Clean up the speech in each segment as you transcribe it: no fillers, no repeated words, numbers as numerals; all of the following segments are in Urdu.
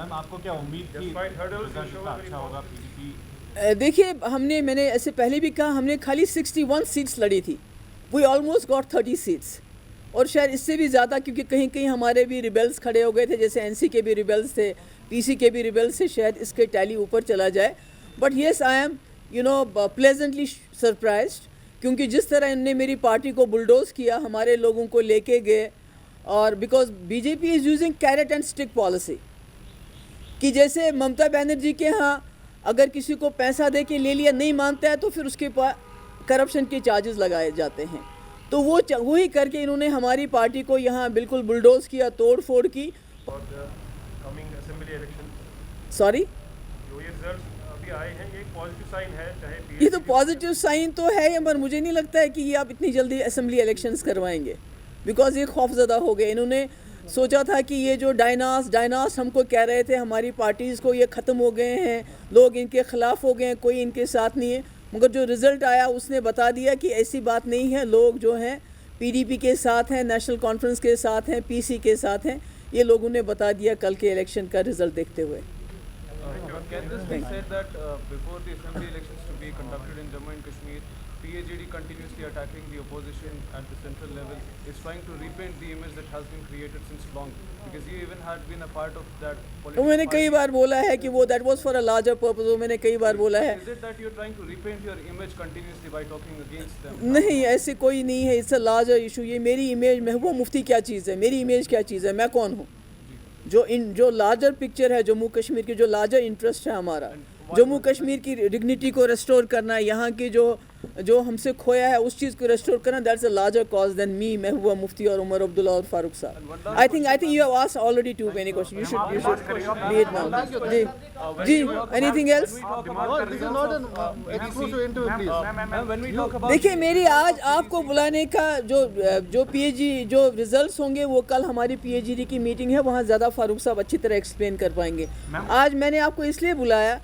میم آپ کو کیا امید تھی رزلٹ اچھا ہوگا PDP؟ دیکھیے میں نے ایسے پہلے بھی کہا ہم نے خالی 61 سیٹس لڑی تھی. وی آلموسٹ گاٹ 30 سیٹس اور شاید اس سے بھی زیادہ کیونکہ کہیں کہیں ہمارے بھی ریبیلز کھڑے ہو گئے تھے جیسے NC کے بھی ریبیلز تھے PC کے بھی ریبیلز تھے شاید اس کے ٹیلی اوپر چلا جائے. But yes I am pleasantly surprised کیونکہ جس طرح ان نے میری پارٹی کو بلڈوز کیا ہمارے لوگوں کو لے کے گئے اور because BJP is using carrot and stick policy کہ جیسے ممتا بینرجی کے ہاں اگر کسی کو پیسہ دے کے لے لیا نہیں مانتا ہے تو پھر اس کے پاس کرپشن کے چارجز لگائے جاتے ہیں. تو وہی کر کے انہوں نے ہماری پارٹی کو یہاں بالکل بلڈوز کیا توڑ پھوڑ کی. کمنگ اسمبلی الیکشن سوری جو یہ رزلٹس ابھی آئے ہیں یہ ایک پازیٹیو سائن ہے چاہے یہ تو پازیٹیو سائن تو ہے پر مجھے نہیں لگتا ہے کہ یہ آپ اتنی جلدی اسمبلی الیکشنز کروائیں گے بیکاز یہ خوف زدہ ہو گئے. انہوں نے سوچا تھا کہ یہ جو ڈائناس ہم کو کہہ رہے تھے ہماری پارٹیز کو یہ ختم ہو گئے ہیں لوگ ان کے خلاف ہو گئے ہیں کوئی ان کے ساتھ نہیں ہے مگر جو رزلٹ آیا اس نے بتا دیا کہ ایسی بات نہیں ہے. لوگ جو ہیں PDP کے ساتھ ہیں نیشنل کانفرنس کے ساتھ ہیں PC کے ساتھ ہیں. یہ لوگوں نے بتا دیا کل کے الیکشن کا رزلٹ دیکھتے ہوئے. Can this be said that before the assembly elections to be conducted in Jammu and Kashmir, PAGD continuously attacking the opposition at the central level, is trying to repaint the image that has been created since long? Because you even had been a part of that political میں نے کئی party. بار بولا ہے کہ وہ that was for a larger purpose. وہ میں نے کئی بار بولا ہے. Is it that you're trying to repaint your image continuously by talking against them? نہیں ایسے کوئی نہیں ہے. it's a larger issue. یہ میری امیج محبوبہ مفتی کیا چیز ہے میری امیج کیا چیز ہے میں کون ہوں جو لارجر پکچر ہے جموں کشمیر کی جو لارجر انٹرسٹ ہے ہمارا جموں کشمیر کی ڈگنیٹی کو ریسٹور کرنا یہاں کی جو ہم سے کھویا ہے اس چیز کو ریسٹور کرنا that's a larger cause then می محبوبہ مفتی اور عمر عبداللہ اور فاروق صاحب. I think you have asked already to many question you should be it now. G any thing else. When we talk about دیکھیے میری آج آپ کو بلانے کا جو جو ریزلٹس ہوں گے وہ کل ہماری PAGD کی میٹنگ ہے وہاں زیادہ فاروق صاحب اچھی طرح ایکسپلین کر پائیں گے. آج میں نے آپ کو اس لیے بلایا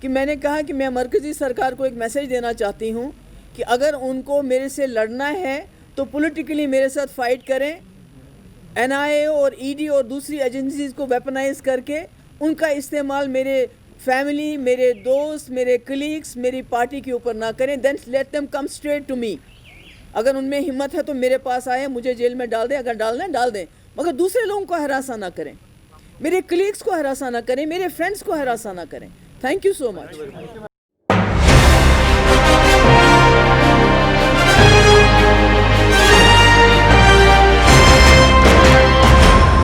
کہ میں نے کہا کہ میں مرکزی سرکار کو ایک میسیج دینا چاہتی ہوں کہ اگر ان کو میرے سے لڑنا ہے تو پولیٹیکلی میرے ساتھ فائٹ کریں. NIA اور ED اور دوسری ایجنسیز کو ویپنائز کر کے ان کا استعمال میرے فیملی میرے دوست میرے کلیگس میری پارٹی کے اوپر نہ کریں. Then let them come straight to me. اگر ان میں ہمت ہے تو میرے پاس آئیں مجھے جیل میں ڈال دیں اگر ڈالنا ہے ڈال دیں مگر دوسرے لوگوں کو ہراساں نہ کریں میرے کلیگس کو ہراساں نہ کریں میرے فرینڈس کو ہراساں نہ کریں. Thank you so much.